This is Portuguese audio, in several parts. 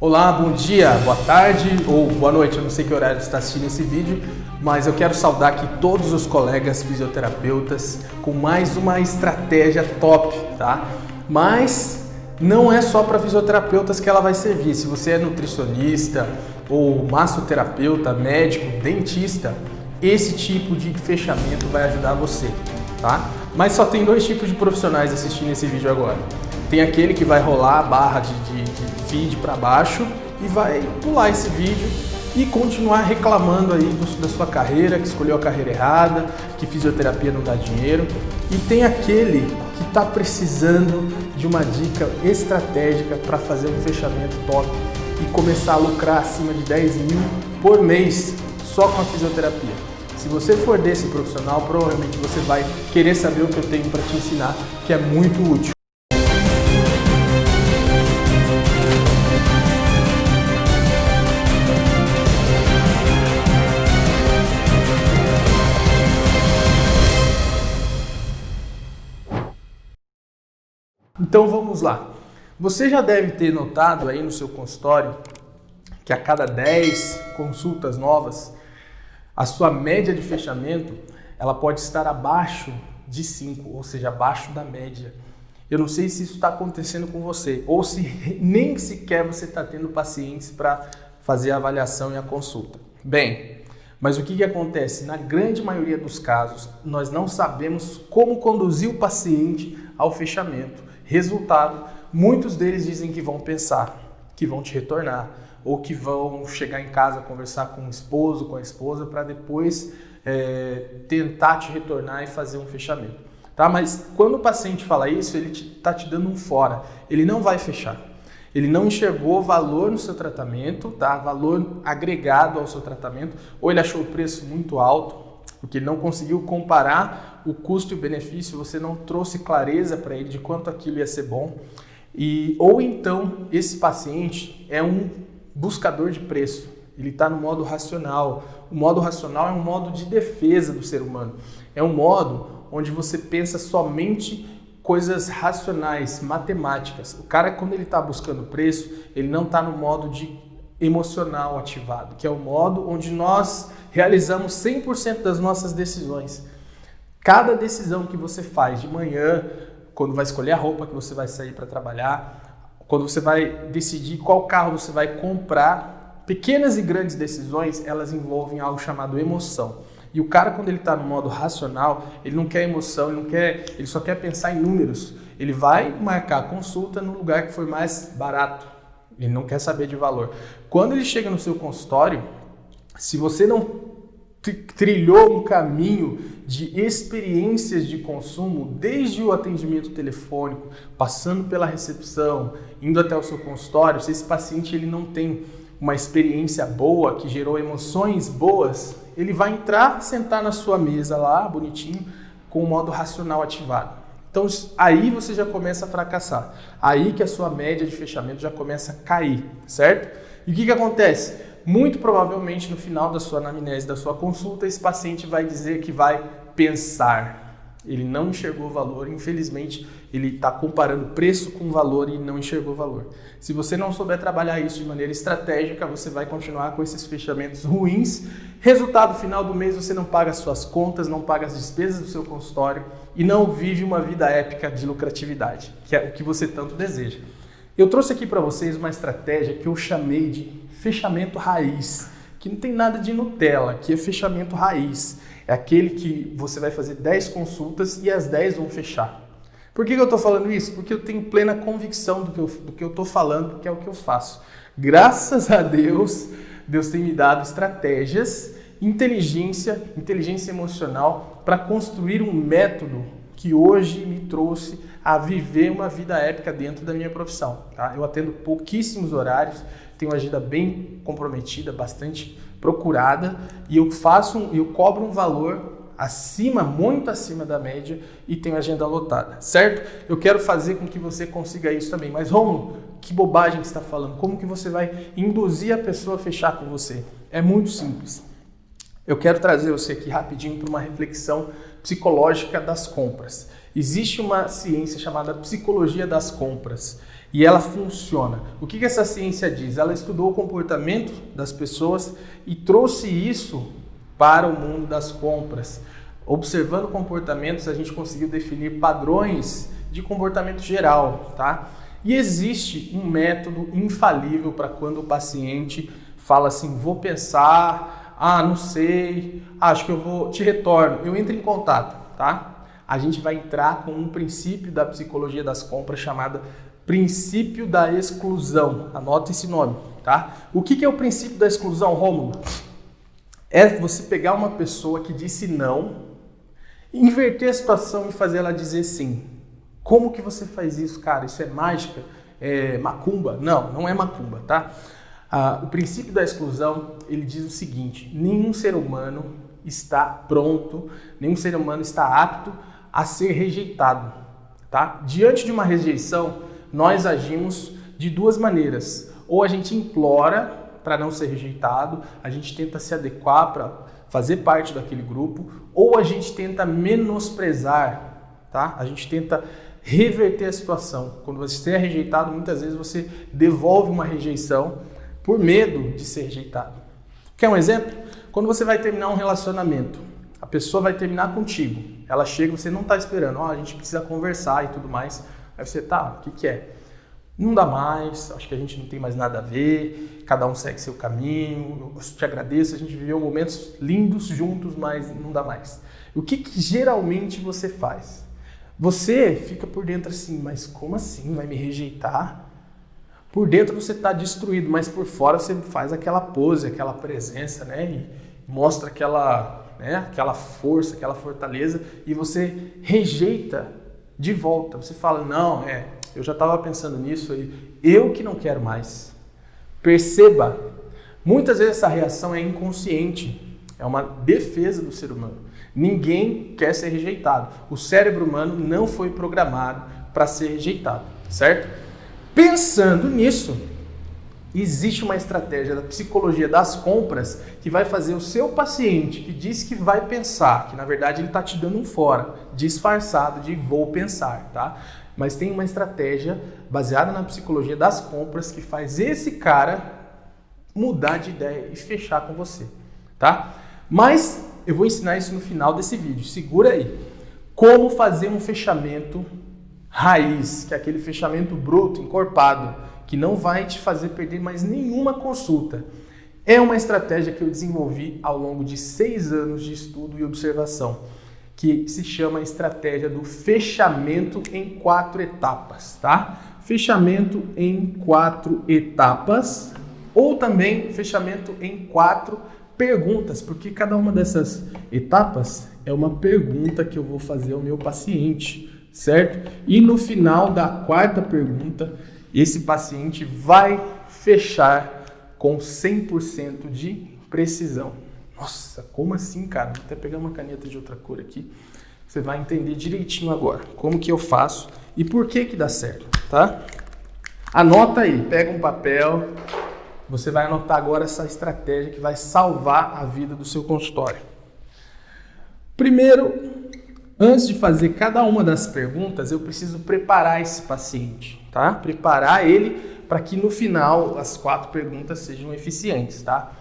Olá, bom dia, boa tarde ou boa noite, eu não sei que horário você está assistindo esse vídeo, mas eu quero saudar aqui todos os colegas fisioterapeutas com mais uma estratégia top, tá? Mas não é só para fisioterapeutas que ela vai servir. Se você é nutricionista ou massoterapeuta, médico, dentista, esse tipo de fechamento vai ajudar você, tá? Mas só tem dois tipos de profissionais assistindo esse vídeo agora. Tem aquele que vai rolar a barra de feed para baixo e vai pular esse vídeo e continuar reclamando aí da sua carreira, que escolheu a carreira errada, que fisioterapia não dá dinheiro. E tem aquele que está precisando de uma dica estratégica para fazer um fechamento top e começar a lucrar acima de 10 mil por mês só com a fisioterapia. Se você for desse profissional, provavelmente você vai querer saber o que eu tenho para te ensinar, que é muito útil. Então vamos lá. Você já deve ter notado aí no seu consultório que a cada 10 consultas novas, a sua média de fechamento ela pode estar abaixo de 5, ou seja, abaixo da média. Eu não sei se isso está acontecendo com você, ou se nem sequer você está tendo pacientes para fazer a avaliação e a consulta. Bem, mas o que acontece? Na grande maioria dos casos, nós não sabemos como conduzir o paciente ao fechamento. Resultado, muitos deles dizem que vão pensar, que vão te retornar, ou que vão chegar em casa conversar com o esposo, com a esposa, para depois tentar te retornar e fazer um fechamento. Tá? Mas quando o paciente fala isso, ele está te dando um fora, ele não vai fechar. Ele não enxergou valor no seu tratamento, tá? Valor agregado ao seu tratamento, ou ele achou o preço muito alto, porque ele não conseguiu comparar o custo e o benefício, você não trouxe clareza para ele de quanto aquilo ia ser bom. Ou então, esse paciente é um buscador de preço, ele está no modo racional. O modo racional é um modo de defesa do ser humano, é um modo onde você pensa somente coisas racionais, matemáticas. O cara, quando ele está buscando preço, ele não está no modo de emocional ativado, que é o modo onde nós realizamos 100% das nossas decisões. Cada decisão que você faz de manhã, quando vai escolher a roupa que você vai sair para trabalhar, quando você vai decidir qual carro você vai comprar, pequenas e grandes decisões, elas envolvem algo chamado emoção. E o cara, quando ele está no modo racional, ele não quer emoção, ele só quer pensar em números. Ele vai marcar a consulta no lugar que for mais barato. Ele não quer saber de valor. Quando ele chega no seu consultório, se você não trilhou um caminho de experiências de consumo, desde o atendimento telefônico, passando pela recepção, indo até o seu consultório, se esse paciente ele não tem uma experiência boa, que gerou emoções boas, ele vai entrar, sentar na sua mesa lá, bonitinho, com o modo racional ativado. Então aí você já começa a fracassar. Aí que a sua média de fechamento já começa a cair, certo? E o que acontece? Muito provavelmente no final da sua anamnese, da sua consulta, esse paciente vai dizer que vai pensar. Ele não enxergou valor, infelizmente ele está comparando preço com valor e não enxergou valor. Se você não souber trabalhar isso de maneira estratégica, você vai continuar com esses fechamentos ruins. Resultado final do mês, você não paga as suas contas, não paga as despesas do seu consultório e não vive uma vida épica de lucratividade, que é o que você tanto deseja. Eu trouxe aqui para vocês uma estratégia que eu chamei de fechamento raiz, que não tem nada de Nutella, que é fechamento raiz. É aquele que você vai fazer 10 consultas e as 10 vão fechar. Por que eu estou falando isso? Porque eu tenho plena convicção do que eu estou falando, porque é o que eu faço. Graças a Deus, Deus tem me dado estratégias, inteligência emocional para construir um método que hoje me trouxe a viver uma vida épica dentro da minha profissão. Tá? Eu atendo pouquíssimos horários, tenho uma agenda bem comprometida, bastante procurada, e eu cobro um valor muito acima da média e tenho agenda lotada, certo? Eu quero fazer com que você consiga isso também. Mas Rômulo, que bobagem que você está falando? Como que você vai induzir a pessoa a fechar com você? É muito simples. Eu quero trazer você aqui rapidinho para uma reflexão psicológica das compras. Existe uma ciência chamada psicologia das compras. E ela funciona. O que essa ciência diz? Ela estudou o comportamento das pessoas e trouxe isso para o mundo das compras. Observando comportamentos, a gente conseguiu definir padrões de comportamento geral, tá? E existe um método infalível para quando o paciente fala assim, vou pensar, não sei, acho que eu vou, te retorno, eu entro em contato, tá? A gente vai entrar com um princípio da psicologia das compras chamado princípio da exclusão. Anota esse nome, tá? O que é o princípio da exclusão, Rômulo? É você pegar uma pessoa que disse não, inverter a situação e fazer ela dizer sim. Como que você faz isso, cara? Isso é mágica? É macumba? Não, não é macumba, tá? O princípio da exclusão, ele diz o seguinte, nenhum ser humano está pronto, nenhum ser humano está apto a ser rejeitado, tá? Diante de uma rejeição, nós agimos de duas maneiras. Ou a gente implora para não ser rejeitado, a gente tenta se adequar para fazer parte daquele grupo, ou a gente tenta menosprezar, tá? A gente tenta reverter a situação. Quando você é rejeitado, muitas vezes você devolve uma rejeição por medo de ser rejeitado. Quer um exemplo? Quando você vai terminar um relacionamento, a pessoa vai terminar contigo, ela chega, você não está esperando, a gente precisa conversar e tudo mais. Aí você, tá, o que é? Não dá mais, acho que a gente não tem mais nada a ver, cada um segue seu caminho, eu te agradeço, a gente viveu momentos lindos juntos, mas não dá mais. O que geralmente você faz? Você fica por dentro assim, mas como assim? Vai me rejeitar? Por dentro você está destruído, mas por fora você faz aquela pose, aquela presença, né? E mostra aquela força, aquela fortaleza, e você rejeita de volta. Você fala, não, eu já estava pensando nisso, eu que não quero mais. Perceba, muitas vezes essa reação é inconsciente, é uma defesa do ser humano. Ninguém quer ser rejeitado. O cérebro humano não foi programado para ser rejeitado, certo? Pensando nisso, existe uma estratégia da psicologia das compras que vai fazer o seu paciente, que diz que vai pensar, que na verdade ele está te dando um fora, disfarçado de vou pensar, tá? Mas tem uma estratégia baseada na psicologia das compras que faz esse cara mudar de ideia e fechar com você, tá? Mas eu vou ensinar isso no final desse vídeo, segura aí. Como fazer um fechamento raiz, que é aquele fechamento bruto, encorpado, que não vai te fazer perder mais nenhuma consulta. É uma estratégia que eu desenvolvi ao longo de 6 anos de estudo e observação, que se chama estratégia do fechamento em 4 etapas, tá? Fechamento em 4 etapas, ou também fechamento em 4 perguntas, porque cada uma dessas etapas é uma pergunta que eu vou fazer ao meu paciente, certo? E no final da 4ª pergunta, esse paciente vai fechar com 100% de precisão. Nossa, como assim, cara? Vou até pegar uma caneta de outra cor aqui. Você vai entender direitinho agora como que eu faço e por que dá certo, tá? Anota aí, pega um papel. Você vai anotar agora essa estratégia que vai salvar a vida do seu consultório. Primeiro, antes de fazer cada uma das perguntas, eu preciso preparar esse paciente, tá? Preparar ele para que no final as 4 perguntas sejam eficientes, tá?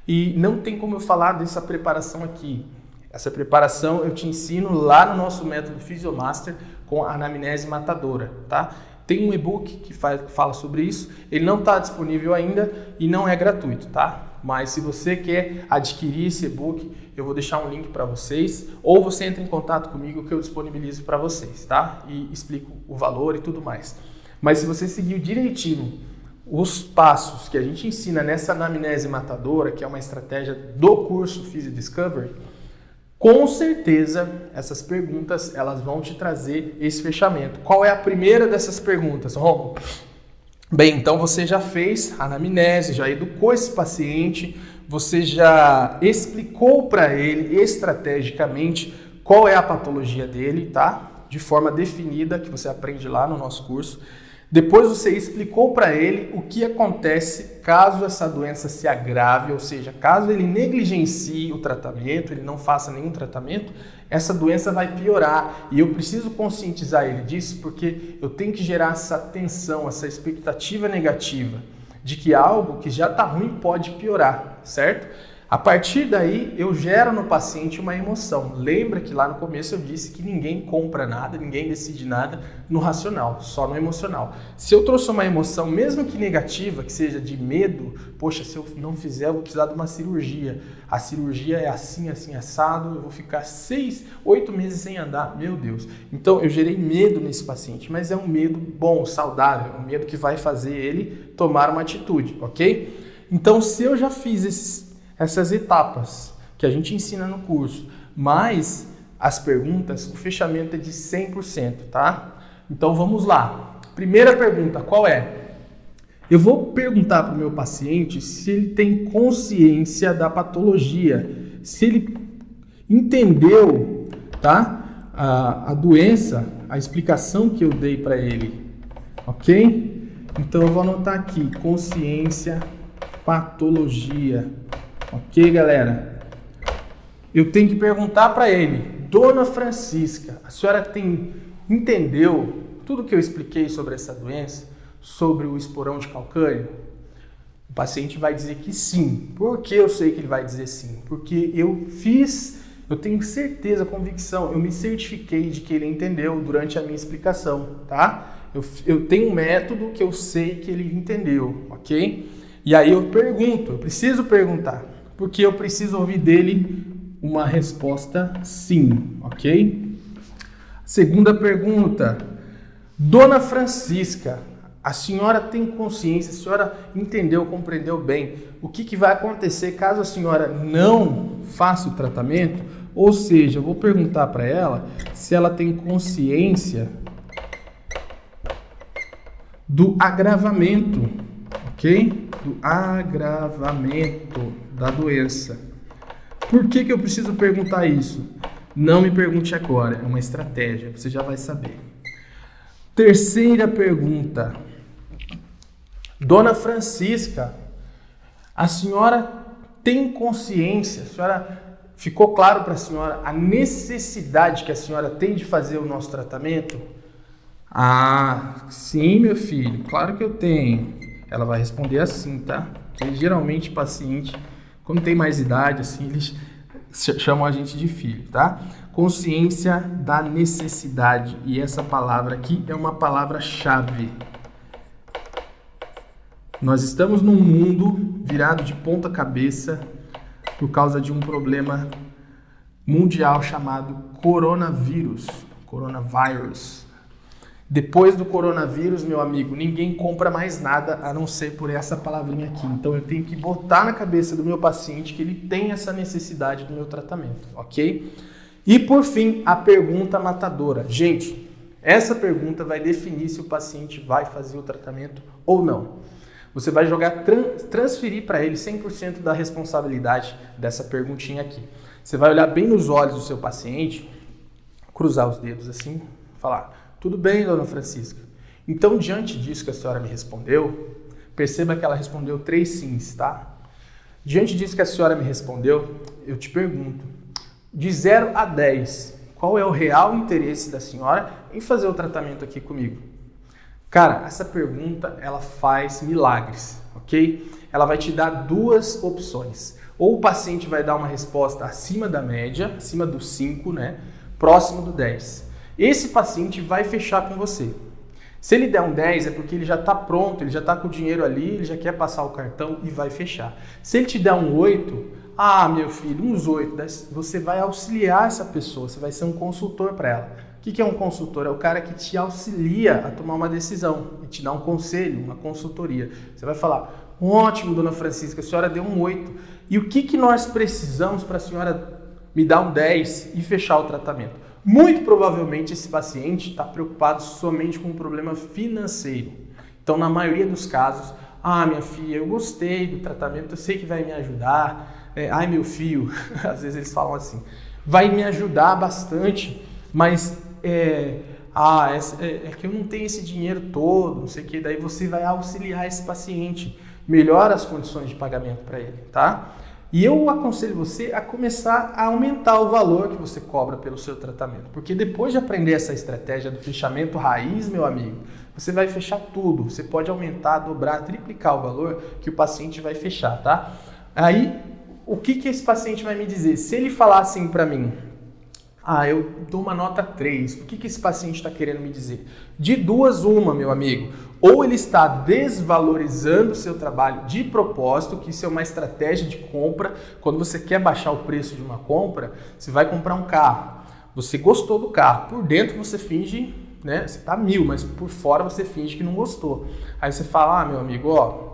E não tem como eu falar dessa preparação aqui. Essa preparação eu te ensino lá no nosso método Physiomaster com a anamnese matadora, tá? Tem um e-book que fala sobre isso, ele não está disponível ainda e não é gratuito, tá? Mas se você quer adquirir esse e-book, eu vou deixar um link para vocês, ou você entra em contato comigo que eu disponibilizo para vocês, tá? E explico o valor e tudo mais. Mas se você seguir direitinho os passos que a gente ensina nessa anamnese matadora, que é uma estratégia do curso Physio Discovery, com certeza essas perguntas elas vão te trazer esse fechamento. Qual é a primeira dessas perguntas, Romulo? Bem, então você já fez a anamnese, já educou esse paciente, você já explicou para ele estrategicamente qual é a patologia dele, tá? De forma definida, que você aprende lá no nosso curso. Depois você explicou para ele o que acontece caso essa doença se agrave, ou seja, caso ele negligencie o tratamento, ele não faça nenhum tratamento, essa doença vai piorar. E eu preciso conscientizar ele disso porque eu tenho que gerar essa tensão, essa expectativa negativa de que algo que já está ruim pode piorar, certo? A partir daí, eu gero no paciente uma emoção. Lembra que lá no começo eu disse que ninguém compra nada, ninguém decide nada no racional, só no emocional. Se eu trouxe uma emoção, mesmo que negativa, que seja de medo, poxa, se eu não fizer, eu vou precisar de uma cirurgia. A cirurgia é assim, assim, assado, eu vou ficar 6, 8 meses sem andar. Meu Deus. Então, eu gerei medo nesse paciente, mas é um medo bom, saudável, um medo que vai fazer ele tomar uma atitude, ok? Então, se eu já fiz essas etapas que a gente ensina no curso, mais as perguntas, o fechamento é de 100%, tá? Então vamos lá. Primeira pergunta, qual é? Eu vou perguntar para o meu paciente se ele tem consciência da patologia, se ele entendeu, tá? A doença, a explicação que eu dei para ele, ok? Então eu vou anotar aqui, consciência, patologia. Ok, galera? Eu tenho que perguntar para ele, Dona Francisca, a senhora entendeu tudo que eu expliquei sobre essa doença, sobre o esporão de calcânio? O paciente vai dizer que sim. Por que eu sei que ele vai dizer sim? Porque eu tenho certeza, convicção, eu me certifiquei de que ele entendeu durante a minha explicação, tá? Eu tenho um método que eu sei que ele entendeu, ok? E aí eu preciso perguntar. Porque eu preciso ouvir dele uma resposta sim, ok? Segunda pergunta. Dona Francisca, a senhora tem consciência, a senhora entendeu, compreendeu bem o que vai acontecer caso a senhora não faça o tratamento? Ou seja, eu vou perguntar para ela se ela tem consciência do agravamento, ok? Do agravamento da doença. Por que eu preciso perguntar isso? Não me pergunte agora, é uma estratégia, você já vai saber. Terceira pergunta. Dona Francisca, a senhora tem consciência, ficou claro para a senhora a necessidade que a senhora tem de fazer o nosso tratamento? Ah, sim, meu filho, claro que eu tenho. Ela vai responder assim, tá? Porque geralmente paciente, quando tem mais idade, assim, eles chamam a gente de filho, tá? Consciência da necessidade. E essa palavra aqui é uma palavra-chave. Nós estamos num mundo virado de ponta cabeça por causa de um problema mundial chamado coronavírus. Depois do coronavírus, meu amigo, ninguém compra mais nada a não ser por essa palavrinha aqui. Então eu tenho que botar na cabeça do meu paciente que ele tem essa necessidade do meu tratamento, ok? E por fim, a pergunta matadora. Gente, essa pergunta vai definir se o paciente vai fazer o tratamento ou não. Você vai transferir para ele 100% da responsabilidade dessa perguntinha aqui. Você vai olhar bem nos olhos do seu paciente, cruzar os dedos assim, falar: tudo bem, Dona Francisca. Então, diante disso que a senhora me respondeu, perceba que ela respondeu 3 sims, tá? Diante disso que a senhora me respondeu, eu te pergunto, de 0 a 10, qual é o real interesse da senhora em fazer o tratamento aqui comigo? Cara, essa pergunta, ela faz milagres, ok? Ela vai te dar 2 opções. Ou o paciente vai dar uma resposta acima da média, acima do 5, né? Próximo do 10. Esse paciente vai fechar com você. Se ele der um 10 é porque ele já está pronto, ele já está com o dinheiro ali, ele já quer passar o cartão e vai fechar. Se ele te der um 8, meu filho, uns 8, você vai auxiliar essa pessoa, você vai ser um consultor para ela. O que é um consultor? É o cara que te auxilia a tomar uma decisão, te dá um conselho, uma consultoria. Você vai falar: ótimo, Dona Francisca, a senhora deu um 8. E o que nós precisamos para a senhora me dar um 10 e fechar o tratamento? Muito provavelmente esse paciente está preocupado somente com um problema financeiro. Então, na maioria dos casos, minha filha, eu gostei do tratamento, eu sei que vai me ajudar. Meu filho, às vezes eles falam assim, vai me ajudar bastante, mas É que eu não tenho esse dinheiro todo, não sei o que, daí você vai auxiliar esse paciente, melhora as condições de pagamento para ele, tá? E eu aconselho você a começar a aumentar o valor que você cobra pelo seu tratamento, porque depois de aprender essa estratégia do fechamento raiz, meu amigo, você vai fechar tudo, você pode aumentar, dobrar, triplicar o valor que o paciente vai fechar, tá? Aí, o que esse paciente vai me dizer? Se ele falar assim para mim, eu dou uma nota 3. O que esse paciente está querendo me dizer? De duas, uma, meu amigo. Ou ele está desvalorizando o seu trabalho de propósito, que isso é uma estratégia de compra. Quando você quer baixar o preço de uma compra, você vai comprar um carro. Você gostou do carro. Por dentro você finge, né? Você está 1000, mas por fora você finge que não gostou. Aí você fala, meu amigo,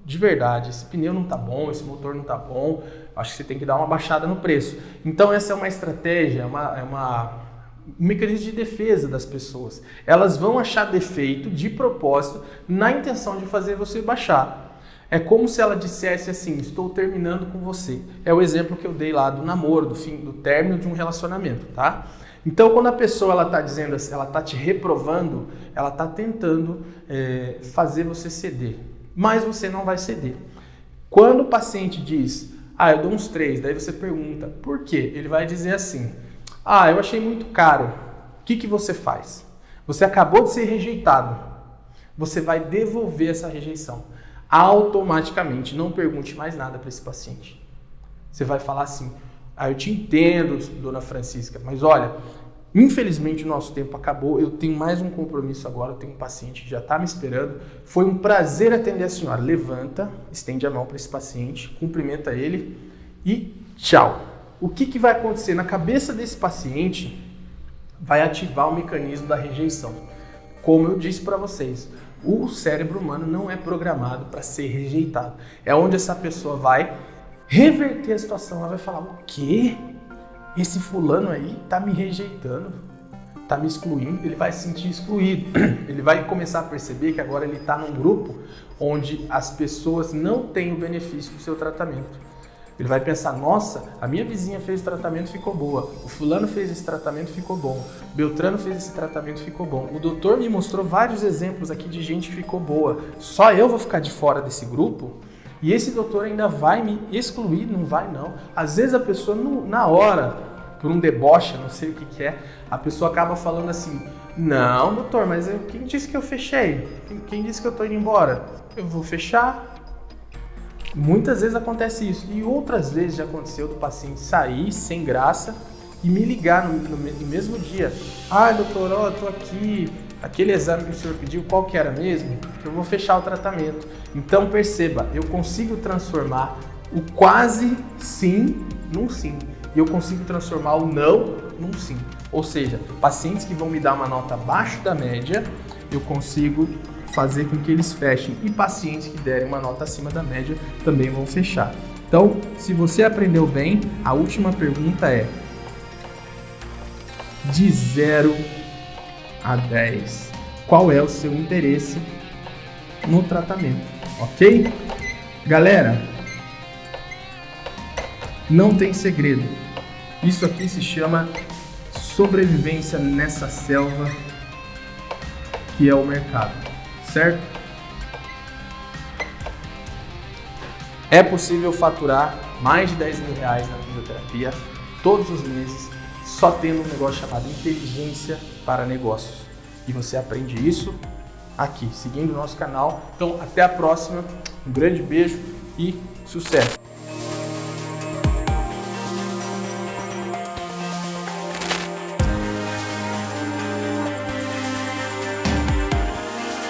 de verdade, esse pneu não tá bom, esse motor não tá bom, acho que você tem que dar uma baixada no preço. Então essa é uma estratégia, um mecanismo de defesa das pessoas. Elas vão achar defeito de propósito na intenção de fazer você baixar. É como se ela dissesse assim, estou terminando com você. É o exemplo que eu dei lá do namoro, do término de um relacionamento, tá? Então, quando a pessoa ela está dizendo assim, ela está te reprovando, ela está tentando fazer você ceder. Mas você não vai ceder. Quando o paciente diz, eu dou uns 3, daí você pergunta, por quê? Ele vai dizer assim, eu achei muito caro. O que você faz? Você acabou de ser rejeitado. Você vai devolver essa rejeição. Automaticamente, não pergunte mais nada para esse paciente. Você vai falar assim, eu te entendo, dona Francisca, mas olha, infelizmente o nosso tempo acabou, eu tenho mais um compromisso agora, eu tenho um paciente que já está me esperando. Foi um prazer atender a senhora. Levanta, estende a mão para esse paciente, cumprimenta ele e tchau. O que vai acontecer? Na cabeça desse paciente vai ativar o mecanismo da rejeição. Como eu disse para vocês, o cérebro humano não é programado para ser rejeitado. É onde essa pessoa vai reverter a situação. Ela vai falar, o quê? Esse fulano aí tá me rejeitando, tá me excluindo, ele vai se sentir excluído. Ele vai começar a perceber que agora ele está num grupo onde as pessoas não têm o benefício do seu tratamento. Ele vai pensar, nossa, a minha vizinha fez esse tratamento, ficou boa. O fulano fez esse tratamento, ficou bom. Beltrano fez esse tratamento, ficou bom. O doutor me mostrou vários exemplos aqui de gente que ficou boa. Só eu vou ficar de fora desse grupo? E esse doutor ainda vai me excluir? Não vai, não. Às vezes a pessoa, na hora, por um deboche, não sei o que é, a pessoa acaba falando assim, não, doutor, mas quem disse que eu fechei? Quem disse que eu tô indo embora? Eu vou fechar. Muitas vezes acontece isso. E outras vezes já aconteceu do paciente sair sem graça e me ligar no mesmo dia. Doutor, eu tô aqui. Aquele exame que o senhor pediu, qual que era mesmo? Eu vou fechar o tratamento. Então perceba, eu consigo transformar o quase sim num sim. E eu consigo transformar o não num sim. Ou seja, pacientes que vão me dar uma nota abaixo da média, eu consigo fazer com que eles fechem. E pacientes que derem uma nota acima da média também vão fechar. Então, se você aprendeu bem, a última pergunta é: de 0 a 10, qual é o seu interesse no tratamento, ok? Galera, não tem segredo. Isso aqui se chama sobrevivência nessa selva que é o mercado, certo? É possível faturar mais de 10 mil reais na fisioterapia todos os meses, só tendo um negócio chamado inteligência para negócios. E você aprende isso aqui, seguindo o nosso canal. Então, até a próxima. Um grande beijo e sucesso!